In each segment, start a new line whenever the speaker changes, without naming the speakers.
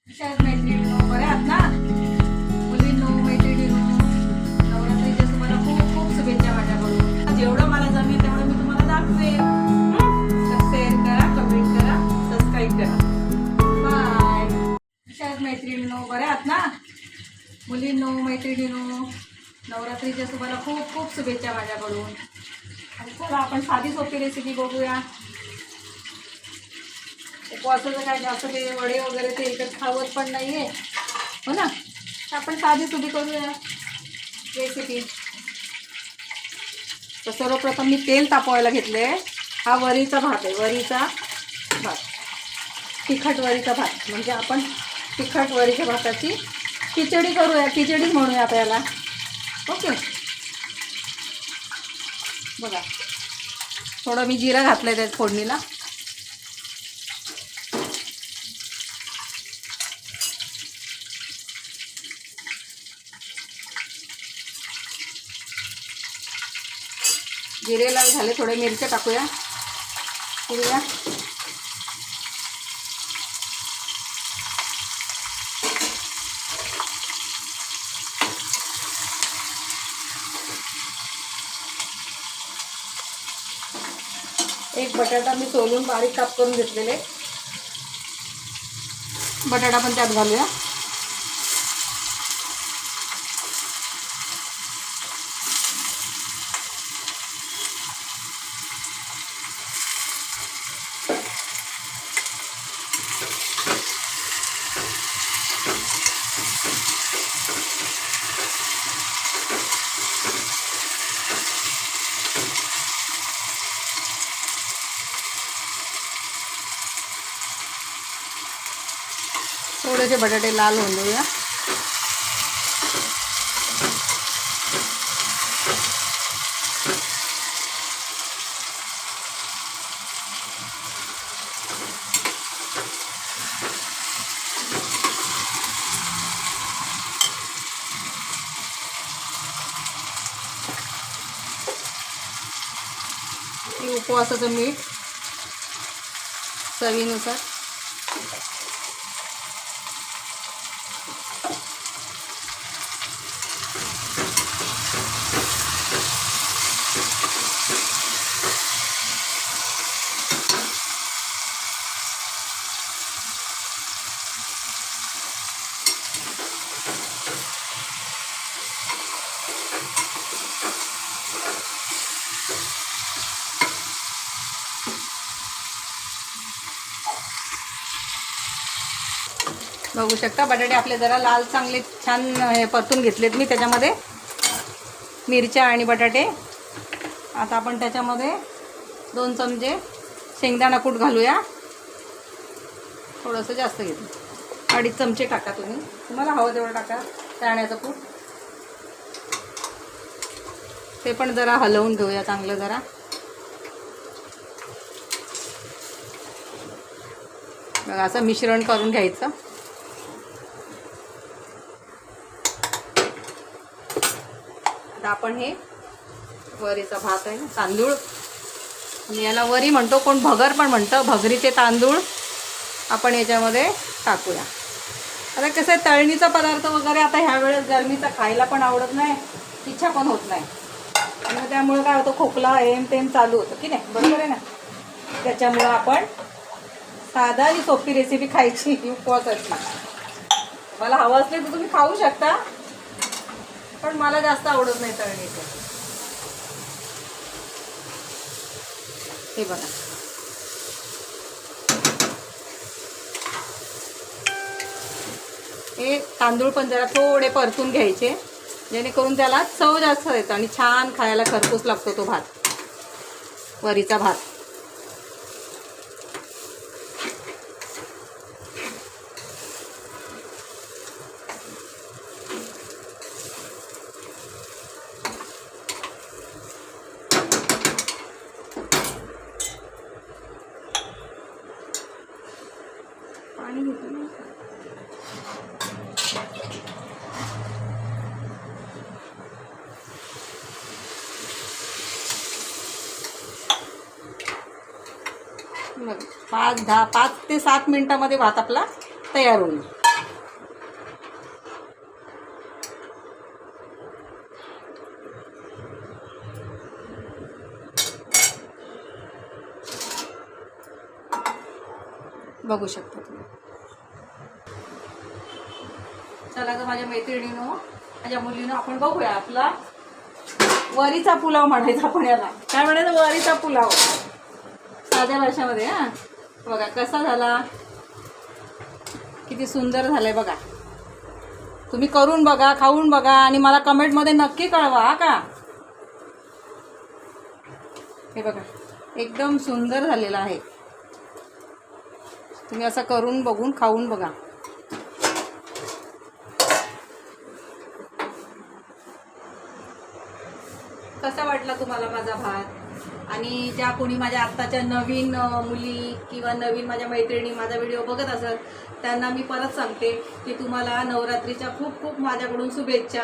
शाळेत मैत्रिणींनो बऱ्या आहात ना मुलींनो मैत्रिणींनो नवरात्रीच्या तुम्हाला खूप खूप शुभेच्छा माझ्याकडून. जेवढं मला जमेल तेवढं मी तुम्हाला दाखवेन. तर शेअर करा, कमेंट करा, सबस्क्राईब करा. बाय. शाळेत मैत्रिणींनो बऱ्या आहात ना मुलींनो मैत्रिणींनो नवरात्रीच्या तुम्हाला खूप खूप शुभेच्छा माझ्याकडून. आणि चला आपण साधी सोपी रेसिपी बघूया. उपवासाचं काय जास्त ते वडे वगैरे ते एकच खावत पण नाही आहे हो ना. तर आपण साधी सुधी करूया रेसिपी. तर सर्वप्रथम मी तेल तापवायला घेतले. हा वरीचा भात आहे, वरीचा भात, तिखट वरीचा भात. म्हणजे आपण तिखट वरीच्या भाताची खिचडी करूया, खिचडीच म्हणूया त्याला. ओके, बघा थोडं मी जिरा घातलं आहे त्यात फोडणीला. जिरे लाल झाले, थोडे मिरच्या टाकूया हिरव्या. एक बटाटा मी सोलून बारीक काप करून घेतलेले, बटाटा पण त्यात घालूया. थोडेसे बटाटे लाल होऊन देऊया. उपवासाचं मीठ चवीनुसार. बघू शकता बटाटे आपले जरा लाल चांगले छान हे परतून घेतलेत मी. त्याच्यामध्ये मिरच्या आणि बटाटे. आता आपण त्याच्यामध्ये 2 चमचे शेंगदाणा कूट घालूया. थोडंसं जास्त घेतलं, 2.5 चमचे टाका तुम्ही, तुम्हाला हवं तेवढं टाका शेंगदाण्याचं कूट. ते पण जरा हलवून घेऊया चांगलं जरा. बघा असं मिश्रण करून घ्यायचं. आता आपण हे वरीचा भात आहे, तांदूळ, याला वरी म्हणतो, कोण भगर पण म्हणतं, भगरीचे तांदूळ आपण याच्यामध्ये टाकूया. आता कसं आहे तळणीचा पदार्थ वगैरे आता ह्या वेळेस गरमीचा खायला पण आवडत नाही, इच्छा पण होत नाही. आणि त्यामुळे काय होतं, खोकला एम तेम चालू होतं की नाही, बरोबर आहे ना. त्याच्यामुळं आपण साधा आणि सोपी रेसिपी खायची उपवासाची. मला हवं असले तर तुम्ही खाऊ शकता, पण मला जास्त आवडत नाही तळणीचं. हे बघा हे तांदूळ पण जरा थोडे परतून घ्यायचे, जेणेकरून त्याला चव जास्त येतं आणि छान खायला खरपूस लागतो तो भात, वरीचा भात. पाणी घेतो ना. मग 5 ते 7 मिनिटांमध्ये भात आपला तयार होईल. बघू शकता तुम्ही. चला तर माझ्या मैत्रिणीनं, माझ्या मुलीनं, आपण बघूया आपला वरीचा पुलाव म्हणायचा. आपण याला काय म्हणायचं, वरीचा पुलाव साध्या भाषेमध्ये. हां बघा कसा झाला, किती सुंदर झालाय बघा. तुम्ही करून बघा, खाऊन बघा आणि मला कमेंटमध्ये नक्की कळवा हा का. हे बघा एकदम सुंदर झालेला आहे. तुम्ही असं करून बघून खाऊन बघा. कसा वाटला तुम्हाला माझा भात. आणि ज्या कोणी माझ्या आत्ताच्या नवीन मुली किंवा नवीन माझ्या मैत्रिणी माझा व्हिडिओ बघत असत त्यांना मी परत सांगते की तुम्हाला नवरात्रीच्या खूप खूप माझ्याकडून शुभेच्छा.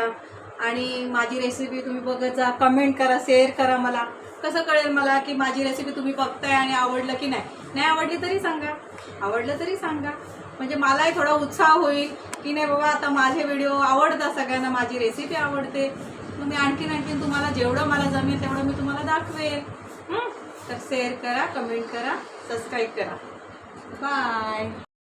आणि माझी रेसिपी तुम्ही बघत जा, कमेंट करा, शेअर करा. मला कसं कळेल मला की माझी रेसिपी तुम्ही बघताय आणि आवडलं की नाही. नाही आवडली तरी सांगा, आवडलं तरी सांगा, म्हणजे मलाही थोडा उत्साह होईल की नाही बाबा आता माझे व्हिडिओ आवडतात सगळ्यांना, माझी रेसिपी आवडते. मग मी आणखीन तुम्हाला जेवढं मला जमेल तेवढं मी तुम्हाला दाखवेल. तर शेअर करा, कमेंट करा, सबस्क्राईब करा. बाय.